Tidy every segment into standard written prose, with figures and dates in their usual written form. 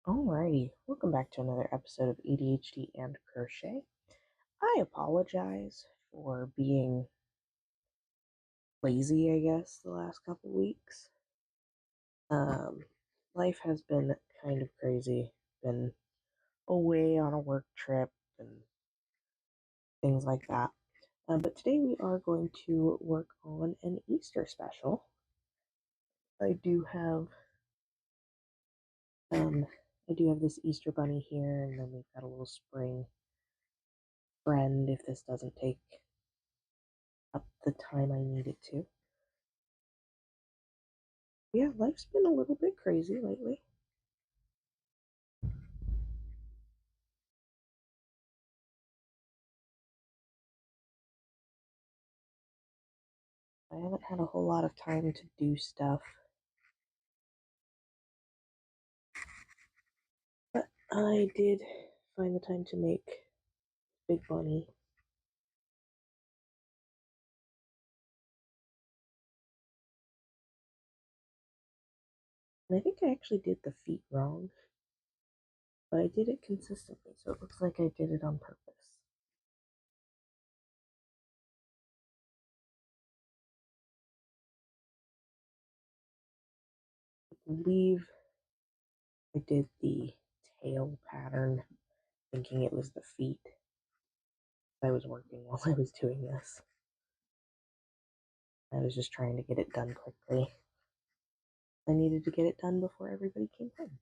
Alrighty, welcome back to another episode of ADHD and Crochet. I apologize for being lazy, I guess, the last couple weeks. Life has been kind of crazy. Been away on a work trip and things like that. But today we are going to work on an Easter special. I do have this Easter bunny here, and then we've got a little spring friend if this doesn't take up the time I need it to. Yeah, life's been a little bit crazy lately. I haven't had a whole lot of time to do stuff, but I did find the time to make Big Bunny. And I think I actually did the feet wrong, but I did it consistently, so it looks like I did it on purpose. I believe I did the tail pattern thinking it was the feet. I was working while I was doing this. I was just trying to get it done quickly. I needed to get it done before everybody came home.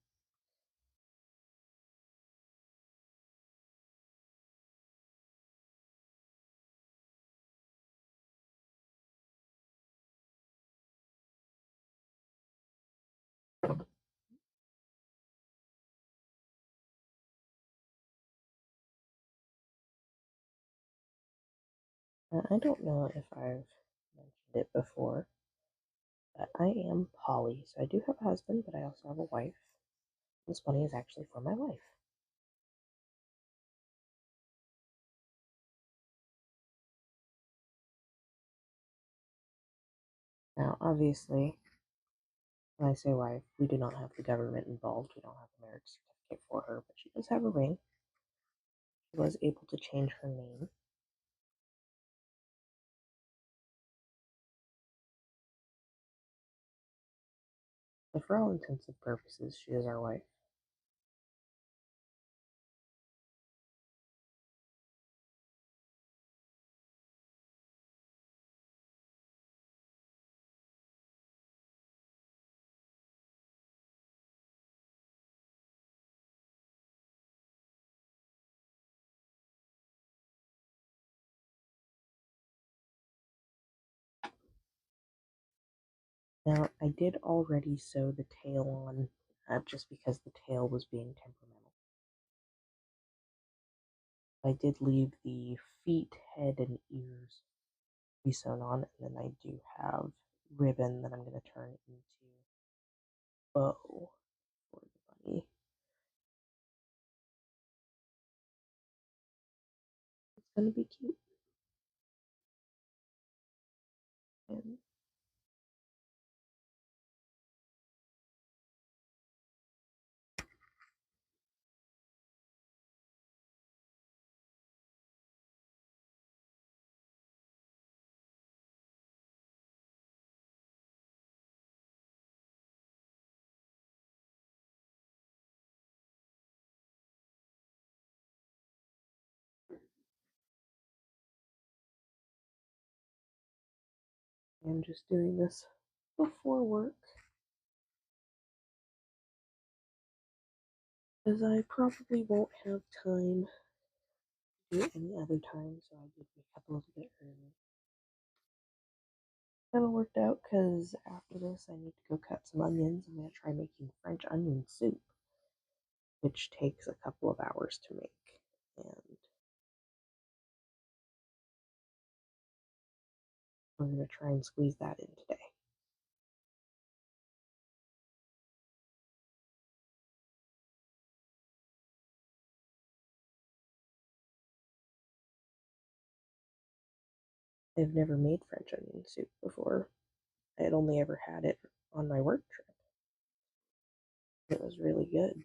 I don't know if I've mentioned it before, but I am poly, so I do have a husband, but I also have a wife. This bunny is actually for my wife. Now, obviously, when I say wife, we do not have the government involved. We don't have a marriage certificate for her, but she does have a ring. She was able to change her name. So for all intents and purposes, she is our wife. Now, I did already sew the tail on, just because the tail was being temperamental. I did leave the feet, head, and ears be sewn on, and then I do have ribbon that I'm going to turn into bow for the bunny. It's going to be cute. And I'm just doing this before work, as I probably won't have time to do it any other time, so I did wake up a little bit early. Kind of worked out because after this I need to go cut some onions. I'm going to try making French onion soup, which takes a couple of hours to make. And we're going to try and squeeze that in today. I've never made French onion soup before. I had only ever had it on my work trip. It was really good.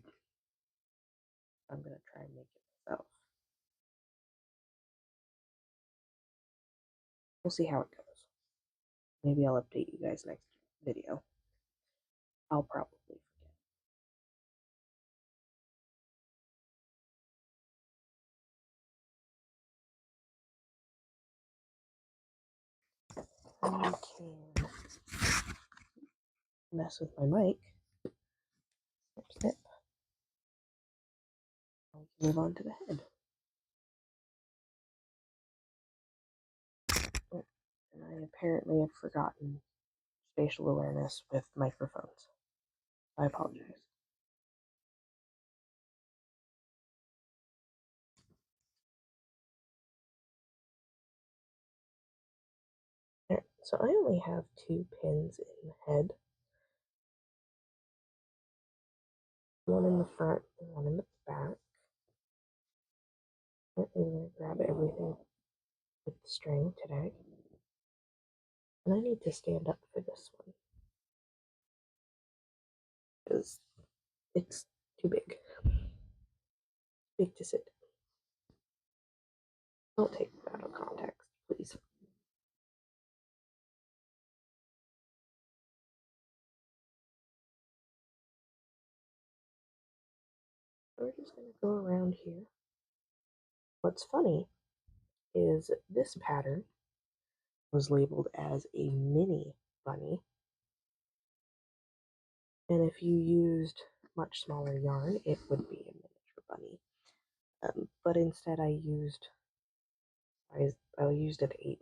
I'm going to try and make it myself. We'll see how it goes. Maybe I'll update you guys next video. I'll probably forget. I can mess with my mic. Snip, snip. We can move on to the head. Oh, and I apparently have forgotten spatial awareness with microphones. I apologize. Right, so I only have 2 pins in the head. One in the front and one in the back. I'm going to grab everything with the string today. And I need to stand up for this one, because it's too big. Big to sit. Don't take it out of context, please. We're just going to go around here. What's funny is this pattern was labeled as a mini bunny, and if you used much smaller yarn, it would be a miniature bunny. But instead, I used an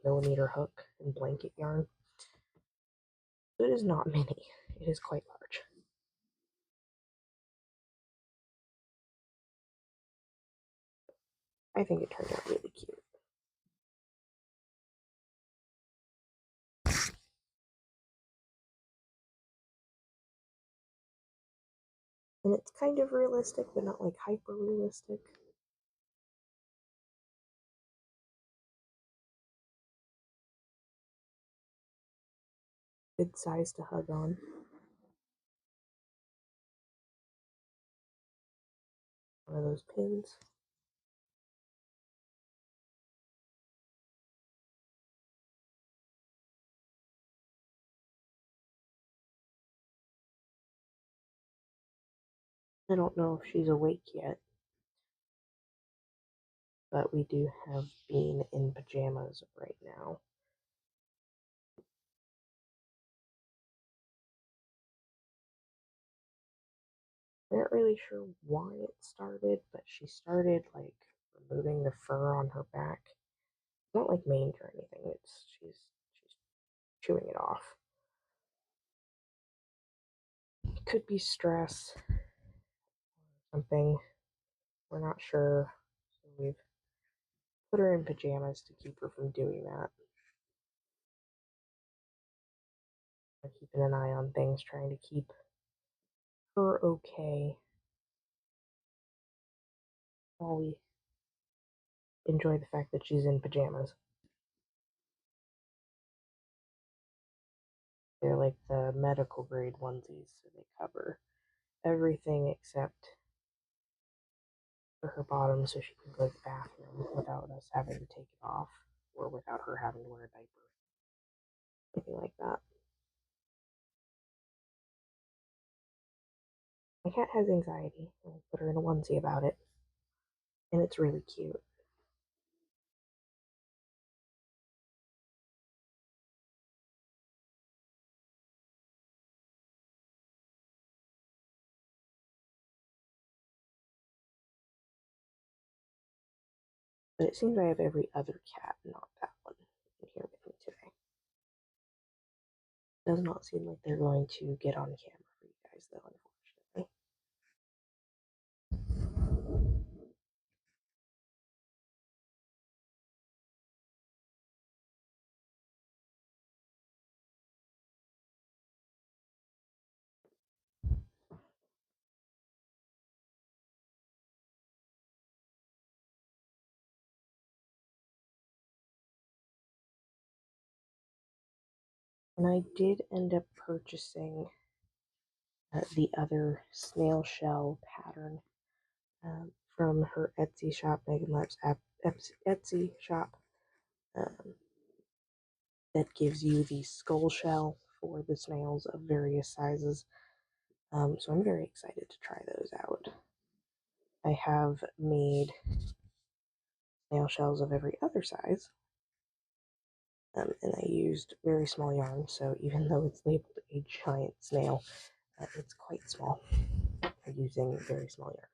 8mm hook and blanket yarn. So it is not mini; it is quite large. I think it turned out really cute. And it's kind of realistic, but not like hyper realistic. Good size to hug on. One of those pins. I don't know if she's awake yet, but we do have Bean in pajamas right now. I'm not really sure why it started, but she started like removing the fur on her back. It's not like mange or anything. She's chewing it off. It could be stress or something. We're not sure. So we've put her in pajamas to keep her from doing that. We're keeping an eye on things, trying to keep her okay while we enjoy the fact that she's in pajamas. They're like the medical grade onesies, so they cover everything except for her bottom, so she can go to the bathroom without us having to take it off, or without her having to wear a diaper. Anything like that. My cat has anxiety. I put her in a onesie about it, and it's really cute. But it seems I have every other cat, not that one, in here with me today. Does not seem like they're going to get on camera for you guys, though, unfortunately. And I did end up purchasing the other snail shell pattern from her Etsy shop, Megan Lapp's Etsy shop, um, that gives you the skull shell for the snails of various sizes. So I'm very excited to try those out. I have made snail shells of every other size, and I used very small yarn, so even though it's labeled a giant snail, it's quite small using very small yarn.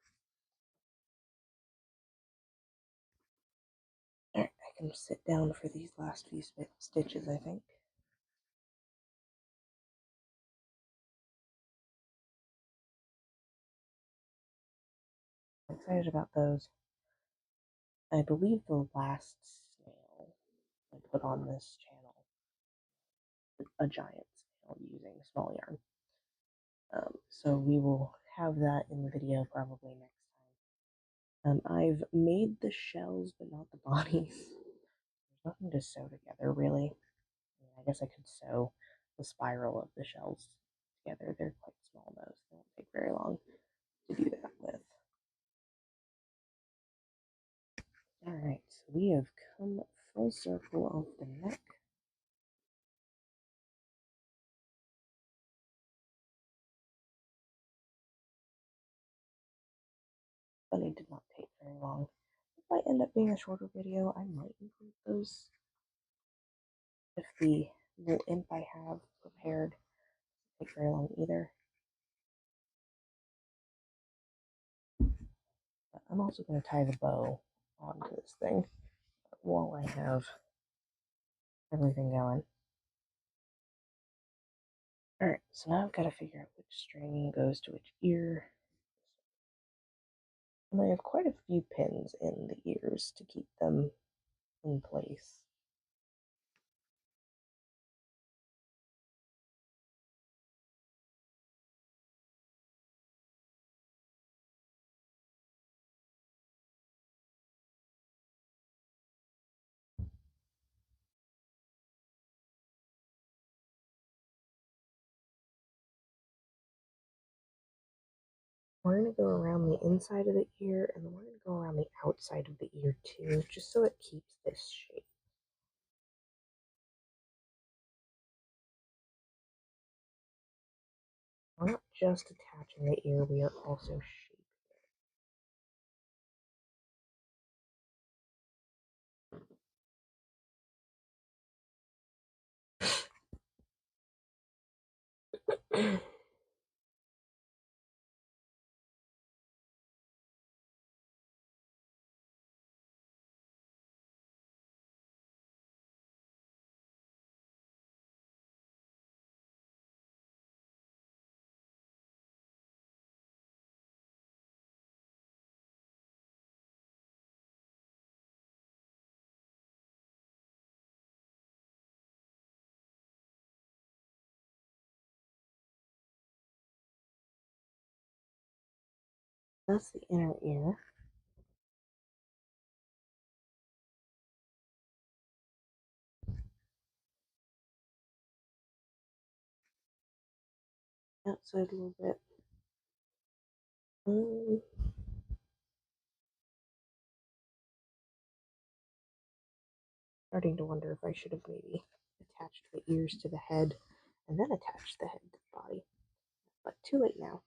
Alright, I can sit down for these last few stitches, I think. I'm excited about those. I believe the last snail I put on this channel is a giant snail using small yarn. So we will have that in the video probably next time. I've made the shells, but not the bodies. There's nothing to sew together, really. I guess I could sew the spiral of the shells together. They're quite small, though, so they won't take very long to do that with. Alright, so we have come full circle of the neck. Funny did not take very long. It might end up being a shorter video. I might include those if the little imp I have prepared doesn't take very long either. But I'm also going to tie the bow onto this thing while I have everything going. Alright, so now I've got to figure out which string goes to which ear. And I have quite a few pins in the ears to keep them in place. We're going to go around the inside of the ear, and then we're going to go around the outside of the ear too, just so it keeps this shape. We're not just attaching the ear, we are also shaping it. That's the inner ear. Outside a little bit. Starting to wonder if I should have maybe attached the ears to the head and then attached the head to the body. But too late now.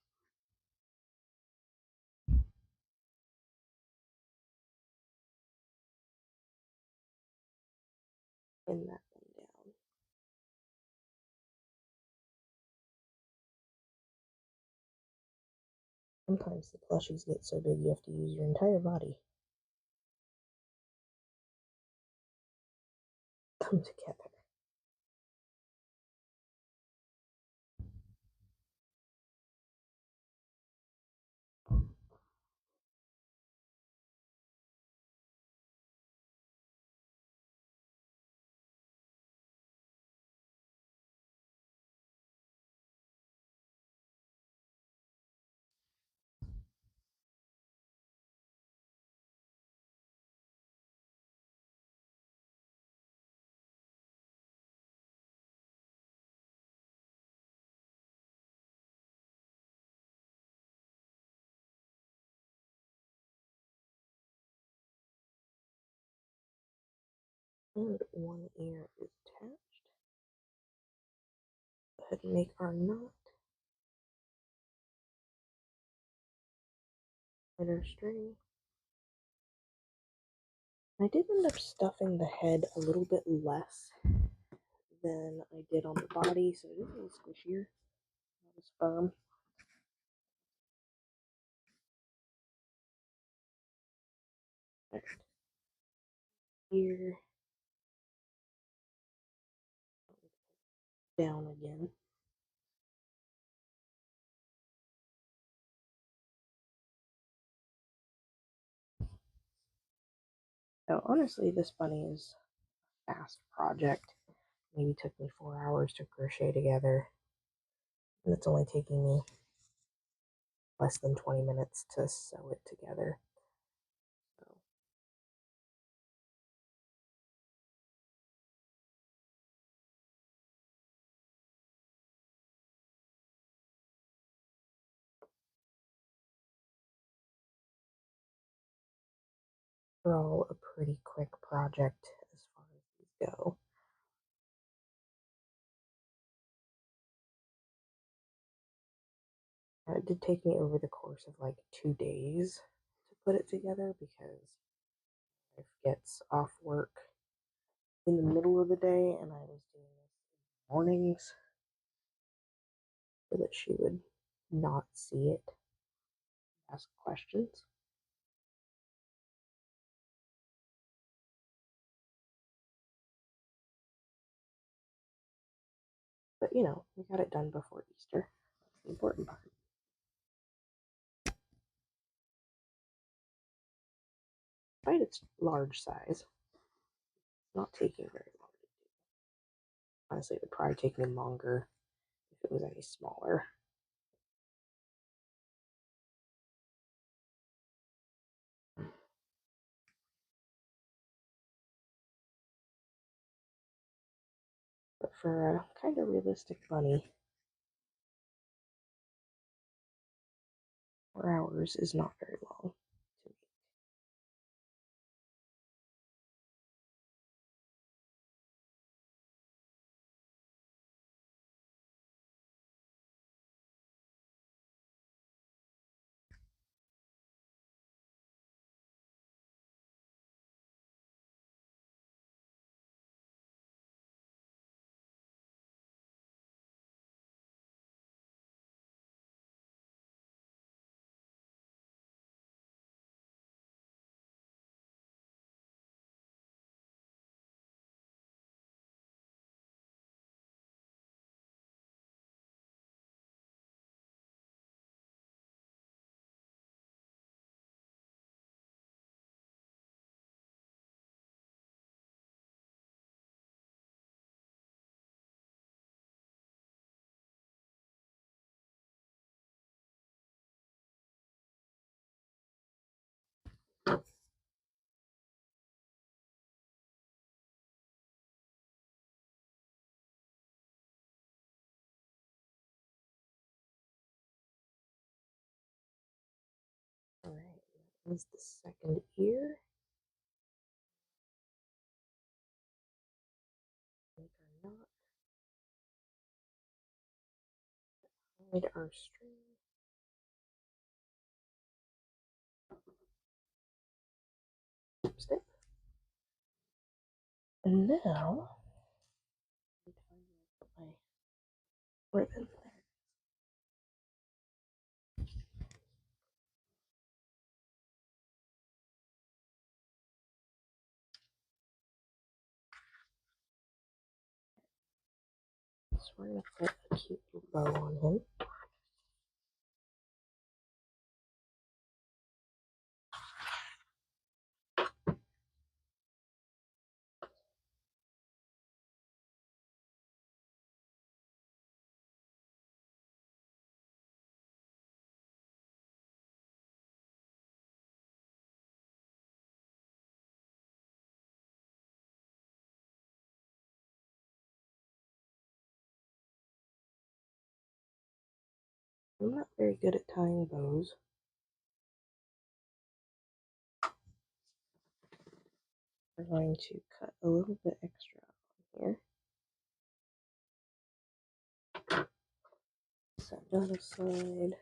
Pin that one down. Sometimes the plushies get so big you have to use your entire body. Come together. And one ear is attached. Go ahead and make our knot. Get our string. I did end up stuffing the head a little bit less than I did on the body, so it is a little squishier, not as firm. Right. Here, down again. So honestly, this bunny is a fast project. Maybe took me 4 hours to crochet together, and it's only taking me less than 20 minutes to sew it together. So overall, a pretty quick project as far as these go. It did take me over the course of like 2 days to put it together because my wife gets off work in the middle of the day and I was doing this in the mornings so that she would not see it, ask questions. But you know, we got it done before Easter. That's the important part. Despite its large size, it's not taking very long to do. Honestly, it would probably take me longer if it was any smaller. But for a kind of realistic bunny, 4 hours is not very long to me. Alright, that is the second ear. Make our knot, hide our string. Snip. And now, I need to find where I put my ribbon there. So we're going to put a cute little bow on him. I'm not very good at tying bows. we're going to cut a little bit extra on here. Set that aside.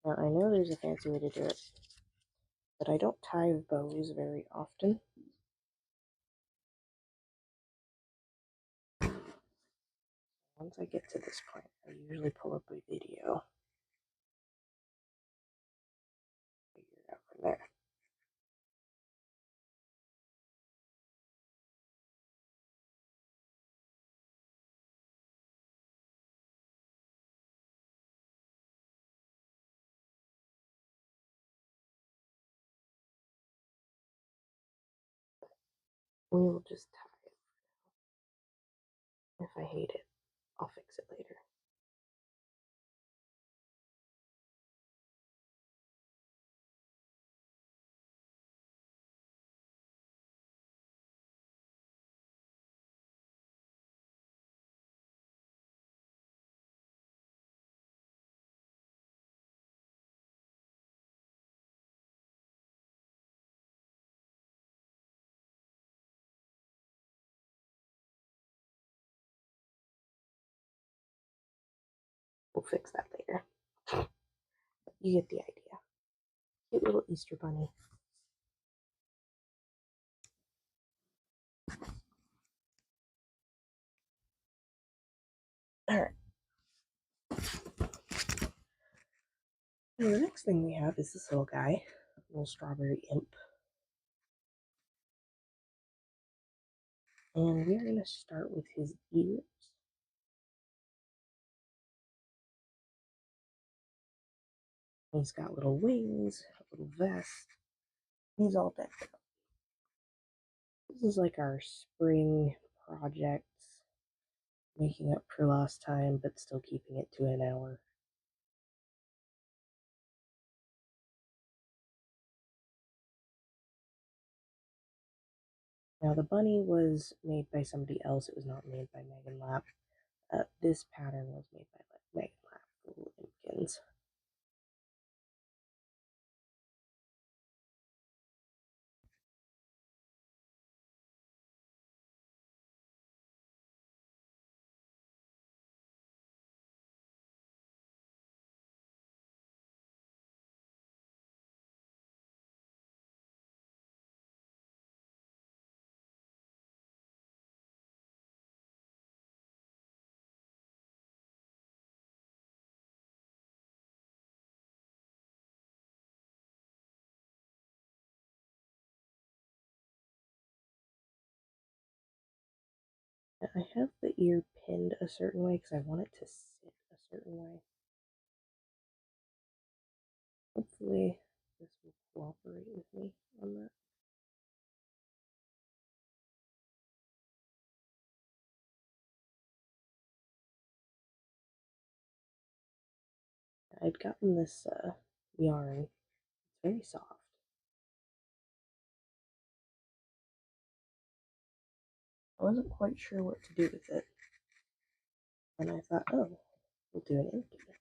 Now I know there's a fancy way to do it, but I don't tie bows very often. Once I get to this point, I usually pull up a video, figure it out from there. We will just tie it. If I hate it, I'll fix it later. We'll fix that later. You get the idea. Cute little Easter bunny. Alright. So the next thing we have is this little guy, little strawberry imp. And we're going to start with his ears. He's got little wings, a little vest. He's all decked out. This is like our spring projects, making up for lost time, but still keeping it to an hour. Now the bunny was made by somebody else. It was not made by Megan Lapp. This pattern was made by Megan Lapp, little Impkins. I have the ear pinned a certain way because I want it to sit a certain way. Hopefully this will cooperate with me on that. I'd gotten this yarn. It's very soft. I wasn't quite sure what to do with it. And I thought, oh, we'll do an Impkin.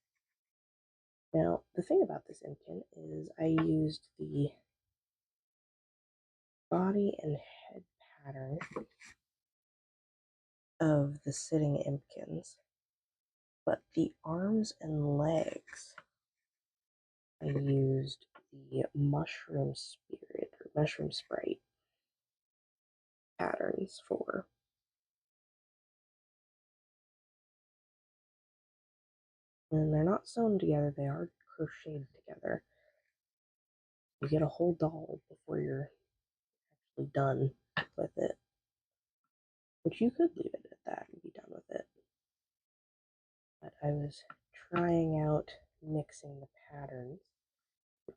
Now, the thing about this Impkin is I used the body and head pattern of the sitting Impkins, but the arms and legs I used the mushroom spirit or mushroom sprite patterns for. And they're not sewn together, they are crocheted together. You get a whole doll before you're actually done with it. Which you could leave it at that and be done with it. But I was trying out mixing the patterns.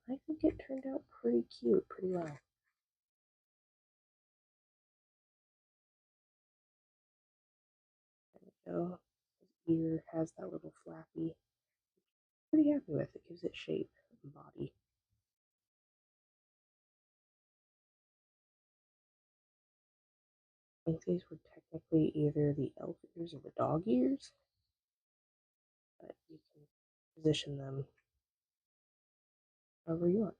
I think it turned out pretty cute, pretty well. There we go. His ear has that little flappy. Pretty happy with it. Gives it shape and body. I think these were technically either the elf ears or the dog ears. But you can position them however you want.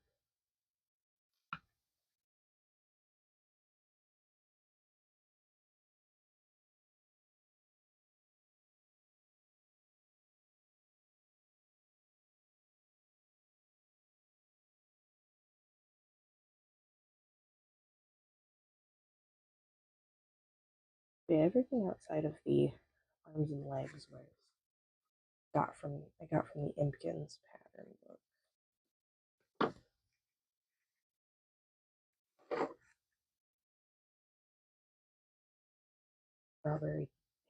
Yeah, everything outside of the arms and legs was I got from the Impkins pattern book. Strawberry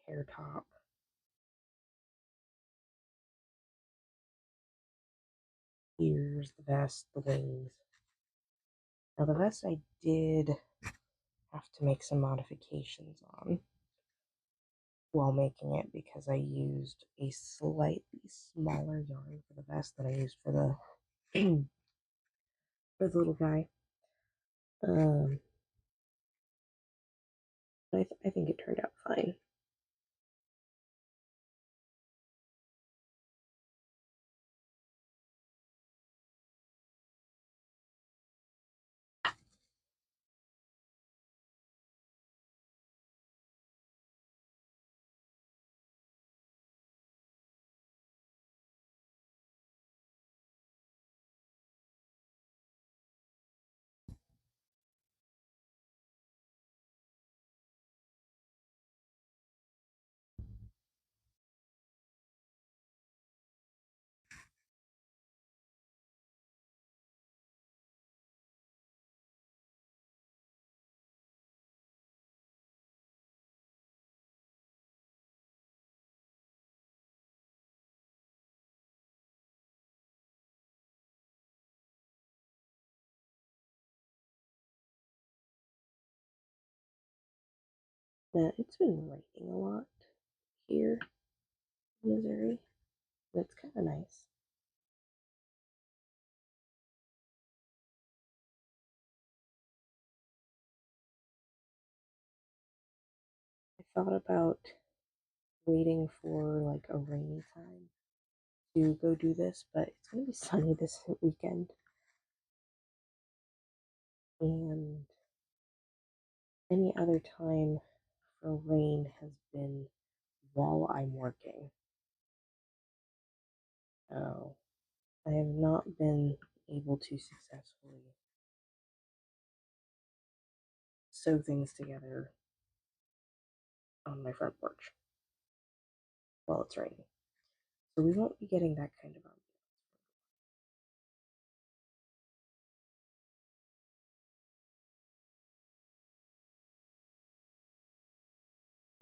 hair top. Ears, the vest, the wings. Now the vest I did have to make some modifications on while making it because I used a slightly smaller yarn for the vest than I used for the for the little guy. Um, but I think it turned out fine. Now, it's been raining a lot here in Missouri. That's kind of nice. I thought about waiting for like a rainy time to go do this, but it's going to be sunny this weekend. And any other time for rain has been while I'm working. So I have not been able to successfully sew things together on my front porch while it's raining. So we won't be getting that kind of ambiance.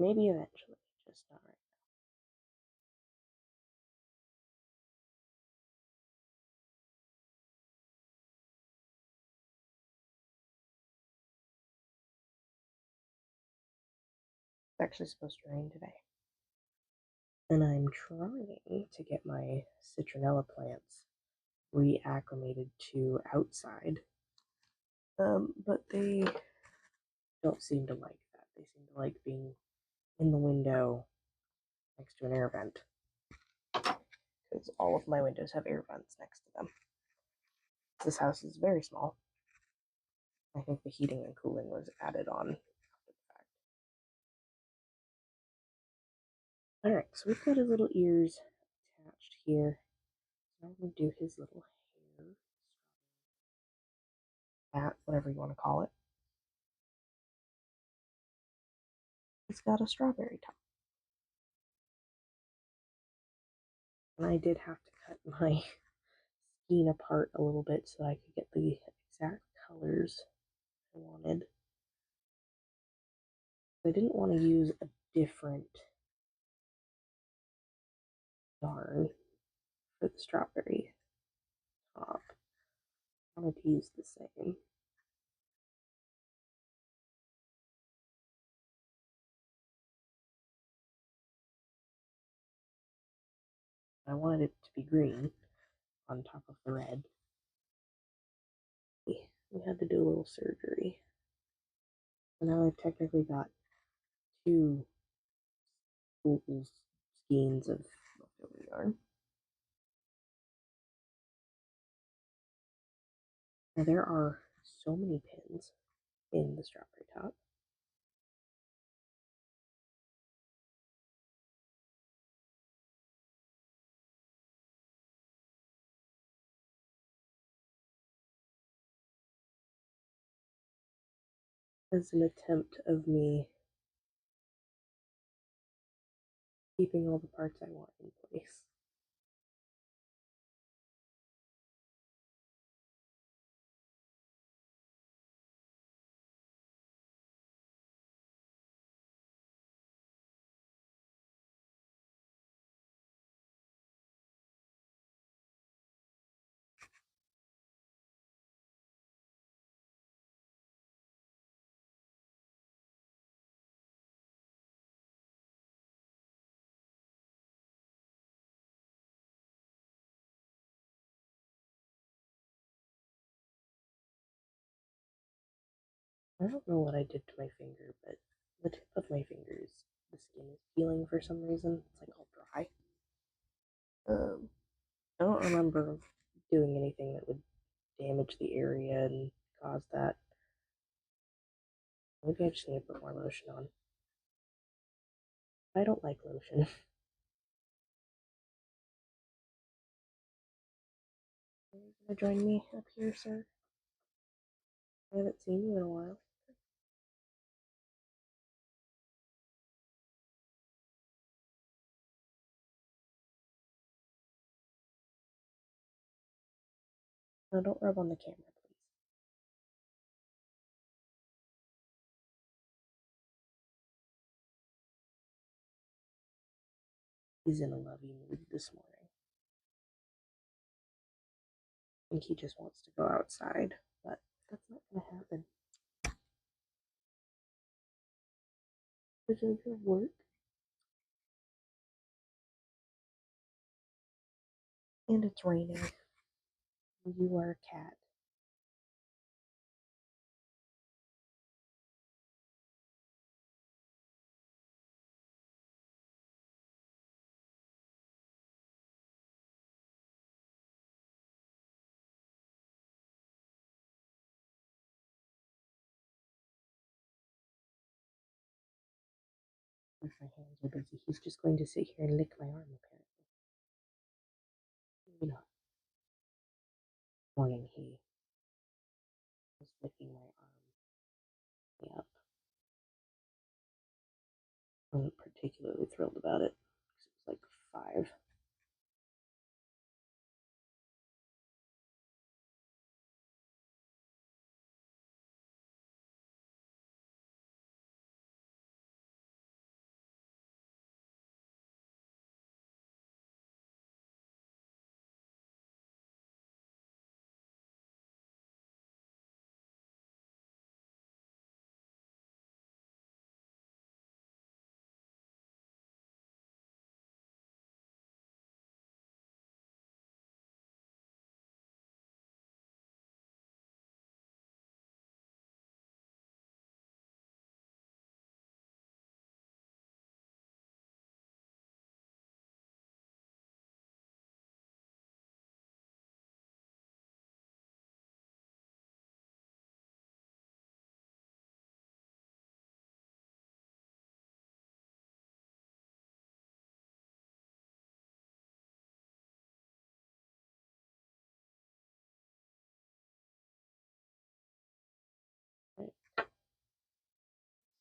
Maybe eventually, just not right now. It's actually supposed to rain today. And I'm trying to get my citronella plants reacclimated to outside. But they don't seem to like that. They seem to like being in the window next to an air vent because all of my windows have air vents next to them. This house is very small. I think the heating and cooling was added on after the fact. Alright, so we've got his little ears attached here. So now we're going to do his little hair, hat, whatever you want to call it. It's got a strawberry top. And I did have to cut my skein apart a little bit so I could get the exact colors I wanted. I didn't want to use a different yarn for the strawberry top. I wanted to use the same. I wanted it to be green on top of the red. We had to do a little surgery. So now I've technically got two full skeins of leftover yarn. Now there are so many pins in the strawberry top. As an attempt of me keeping all the parts I want in place. I don't know what I did to my finger, but the tip of my fingers, the skin is peeling for some reason. It's like all dry. Um, I don't remember doing anything that would damage the area and cause that. Maybe I just need to put more lotion on. I don't like lotion. Are you gonna join me up here, sir? I haven't seen you in a while. No, don't rub on the camera, please. He's in a lovey mood this morning. I think he just wants to go outside, but that's not gonna happen. Is it your work? And it's raining. You are a cat. If my hands are busy, he's just going to sit here and lick my arm, apparently. Maybe not. Morning, he was licking my arm. Yep. I wasn't particularly thrilled about it because it was like 5.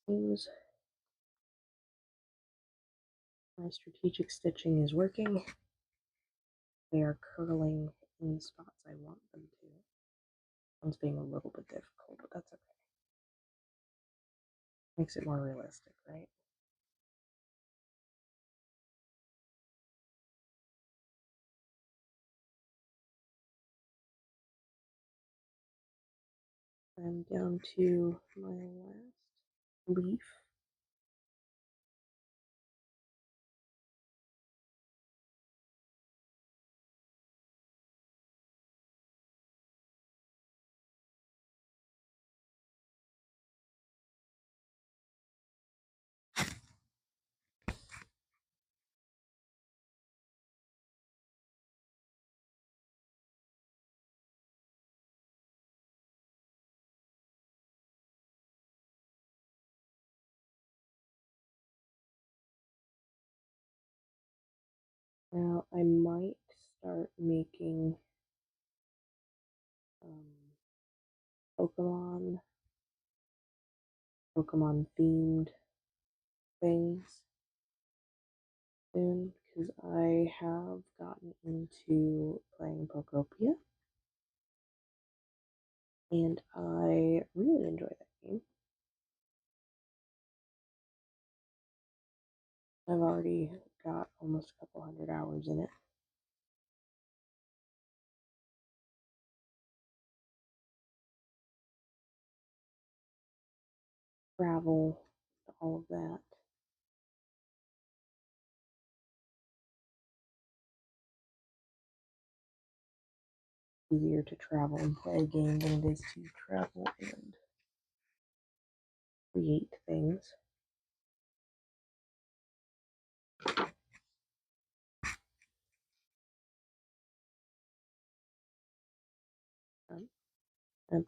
It seems my strategic stitching is working. They are curling in the spots I want them to. One's being a little bit difficult, but that's okay. Makes it more realistic, right? I'm down to my last leaf. Now I might start making um, Pokemon themed things soon because I have gotten into playing Pokopia and I really enjoy that game. I've already got almost a couple hundred hours in it. Travel, all of that. Easier to travel and play a game than it is to travel and create things.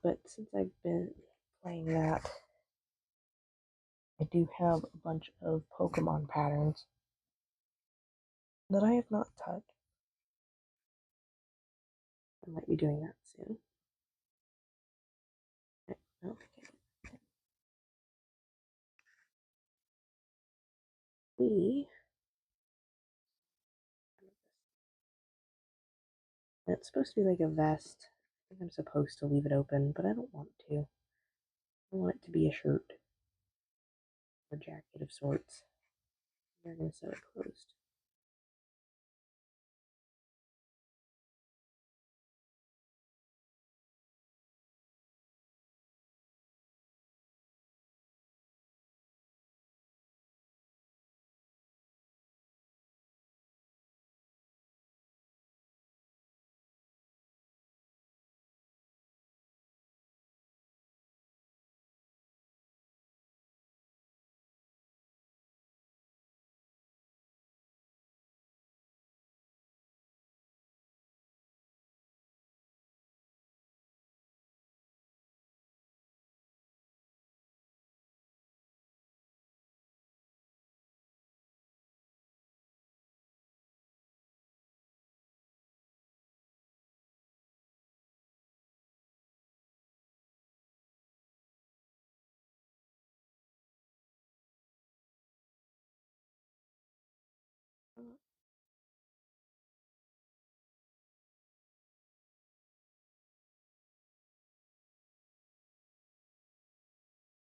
But since I've been playing that, I do have a bunch of Pokemon patterns that I have not touched. I might be doing that soon. Okay. We. It's supposed to be like a vest. I think I'm supposed to leave it open, but I don't want to. I want it to be a shirt or jacket of sorts. They're going to sew it closed.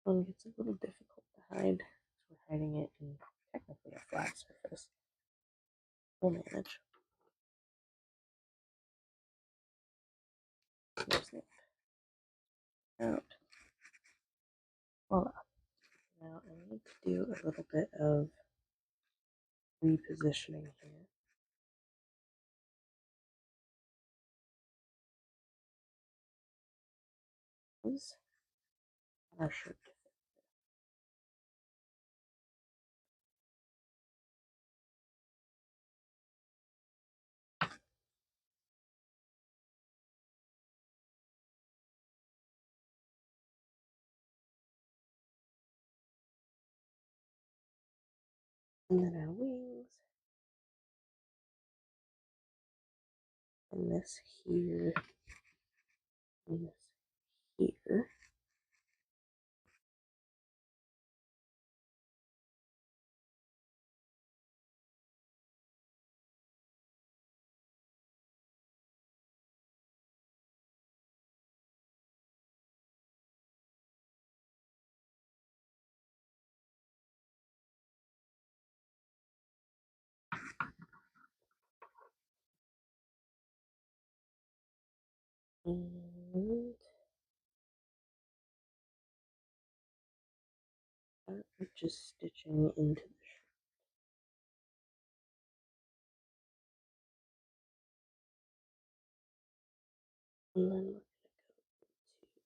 One gets a little difficult to hide, so we're hiding it in technically a flat surface. We'll manage. Snip out. Voila. Now I need to do a little bit of repositioning here. Is our shirt. And then our wings. And this here. And this here. And start just stitching into the shirt. And then we're going to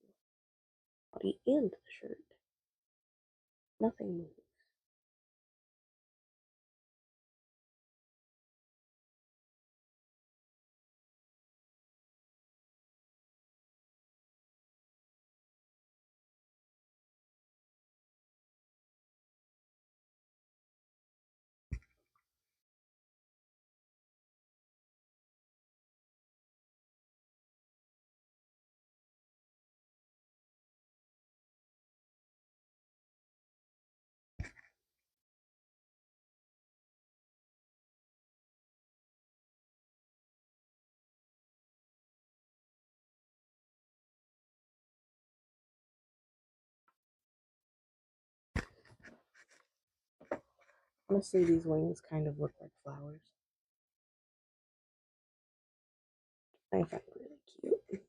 go into body and the shirt. Nothing moves. Honestly, these wings kind of look like flowers. I find really cute.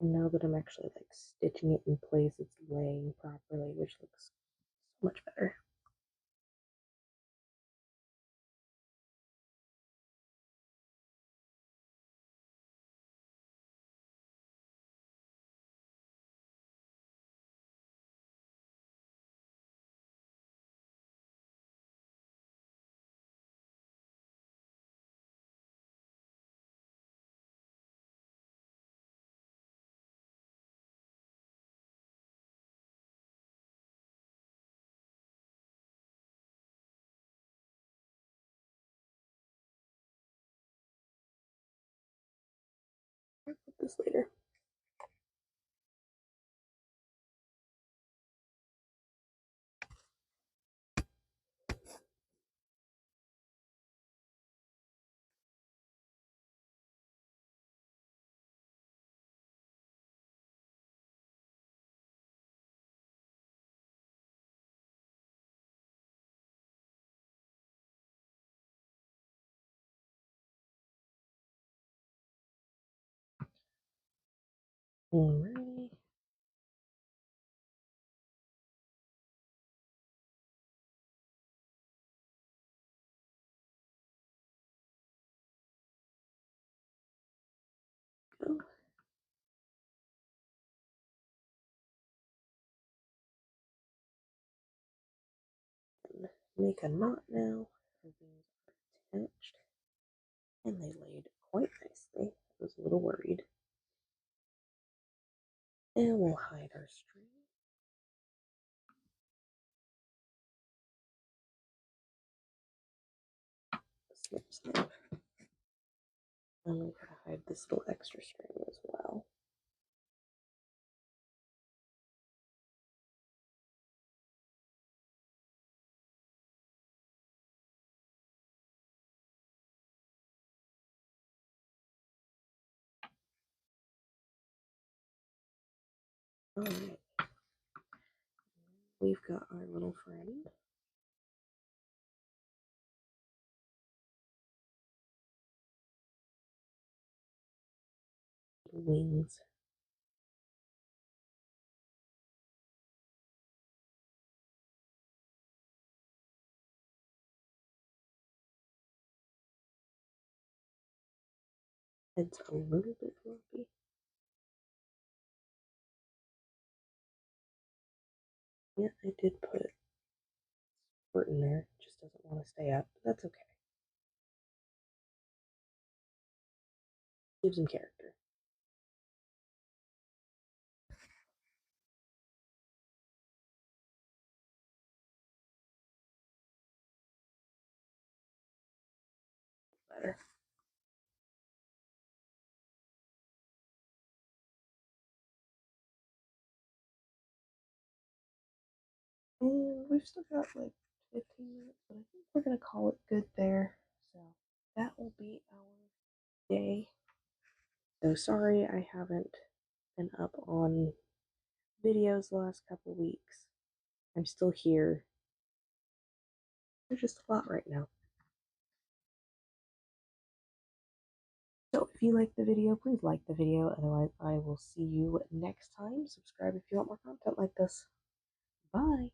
And now that I'm actually like stitching it in place, it's laying properly, which looks so much better. I'll put this later. Alrighty. Go. And make a knot now. Our wings are attached. And they laid quite nicely. I was a little worried. And we'll hide our string. Snip, snip. And we gotta hide this little extra string as well. Alright. We've got our little friend. Wings. It's a little bit lumpy. Yeah, I did put support in there. It just doesn't want to stay up, but that's okay. Gives him character. Better. And we've still got like 15 minutes, but I think we're gonna call it good there. So that will be our day. So sorry I haven't been up on videos the last couple weeks. I'm still here. There's just a lot right now. So if you like the video, please like the video. Otherwise, I will see you next time. Subscribe if you want more content like this. Bye.